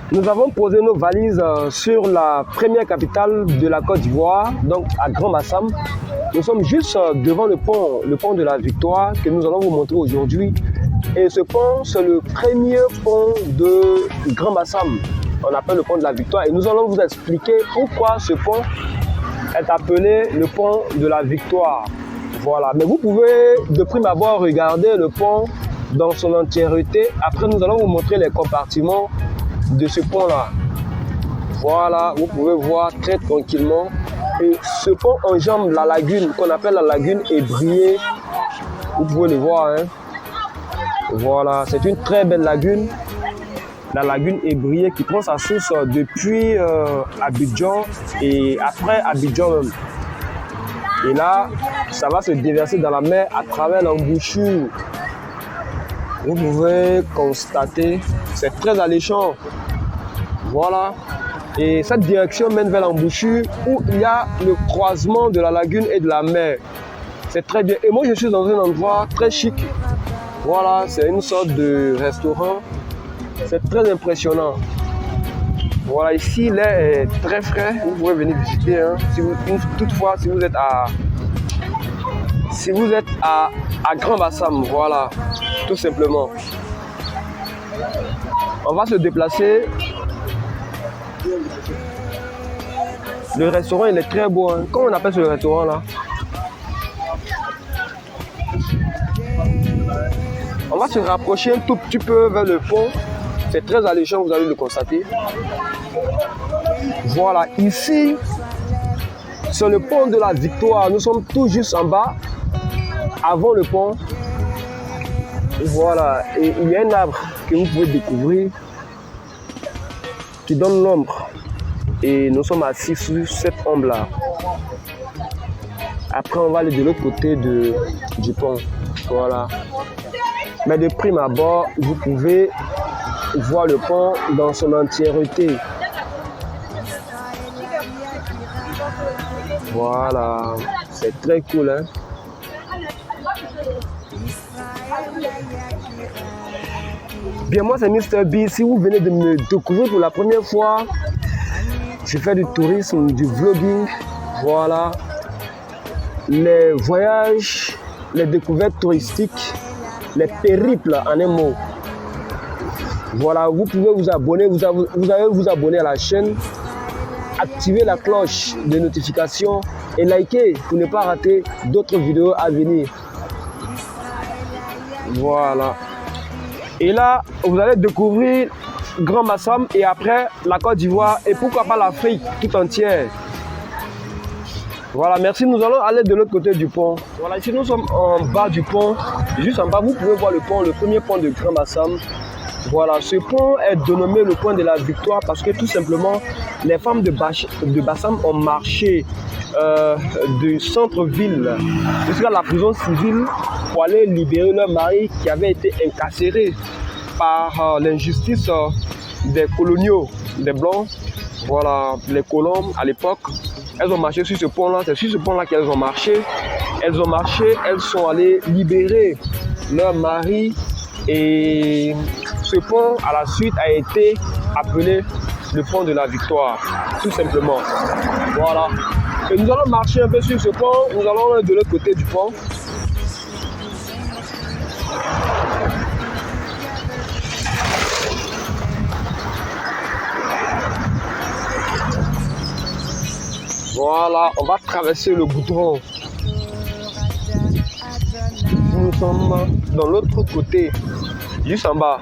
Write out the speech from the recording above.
Nous avons posé nos valises sur la première capitale de la Côte d'Ivoire, donc à Grand-Bassam. Nous sommes juste devant le pont de la Victoire que nous allons vous montrer aujourd'hui. Et ce pont, c'est le premier pont de Grand-Bassam. On appelle le pont de la Victoire et nous allons vous expliquer pourquoi ce pont est appelé le pont de la Victoire. Voilà, mais vous pouvez de prime abord regarder le pont dans son entièreté. Après, nous allons vous montrer les compartiments de ce pont-là. Voilà, vous pouvez voir très tranquillement. Et ce pont enjambe la lagune qu'on appelle la lagune Ébrié. Vous pouvez le voir, hein. Voilà, c'est une très belle lagune. La lagune Ébrié qui prend sa source depuis Abidjan et après Abidjan même. Et là, ça va se déverser dans la mer à travers l'embouchure. Vous pouvez constater, c'est très alléchant. Voilà. Et cette direction mène vers l'embouchure où il y a le croisement de la lagune et de la mer. C'est très bien. Et moi, je suis dans un endroit très chic. Voilà, c'est une sorte de restaurant. C'est très impressionnant. Voilà, ici, l'air est très frais. Vous pouvez venir visiter. Hein. Toutefois, si vous êtes à Grand-Bassam, voilà, tout simplement. On va se déplacer. Le restaurant, il est très beau. Hein. Comment on appelle ce restaurant-là? On va se rapprocher un tout petit peu vers le pont. C'est très alléchant, vous allez le constater. Voilà, ici, sur le pont de la Victoire, nous sommes tout juste en bas, avant le pont. Voilà, et il y a un arbre que vous pouvez découvrir qui donne l'ombre. Et nous sommes assis sur cette ombre-là. Après, on va aller de l'autre côté du pont. Voilà. Mais de prime abord, vous pouvez voir le pont dans son entièreté. Voilà. C'est très cool, hein? Bien, moi, c'est Mr. B. Si vous venez de me découvrir pour la première fois, je fais du tourisme, du vlogging, voilà, les voyages, les découvertes touristiques, les périples en un mot. Voilà, vous pouvez vous abonner, vous allez vous abonner à la chaîne, activer la cloche de notification et liker pour ne pas rater d'autres vidéos à venir. Voilà. Et là, vous allez découvrir Grand-Bassam et après la Côte d'Ivoire et pourquoi pas l'Afrique tout entière. Voilà, merci. Nous allons aller de l'autre côté du pont. Voilà, ici nous sommes en bas du pont. Juste en bas, vous pouvez voir le pont, le premier pont de Grand-Bassam. Voilà, ce pont est dénommé le pont de la Victoire parce que tout simplement, les femmes de Bassam ont marché du centre-ville jusqu'à la prison civile pour aller libérer leur mari qui avait été incarcéré par l'injustice des coloniaux, des blancs. Voilà, les colons à l'époque, elles ont marché sur ce pont-là, c'est sur ce pont-là qu'elles ont marché. Elles ont marché, elles sont allées libérer leur mari et ce pont à la suite a été appelé le pont de la Victoire, tout simplement. Voilà. Et nous allons marcher un peu sur ce pont, nous allons de l'autre côté du pont. Voilà, on va traverser le goudron. Nous sommes dans l'autre côté, juste en bas.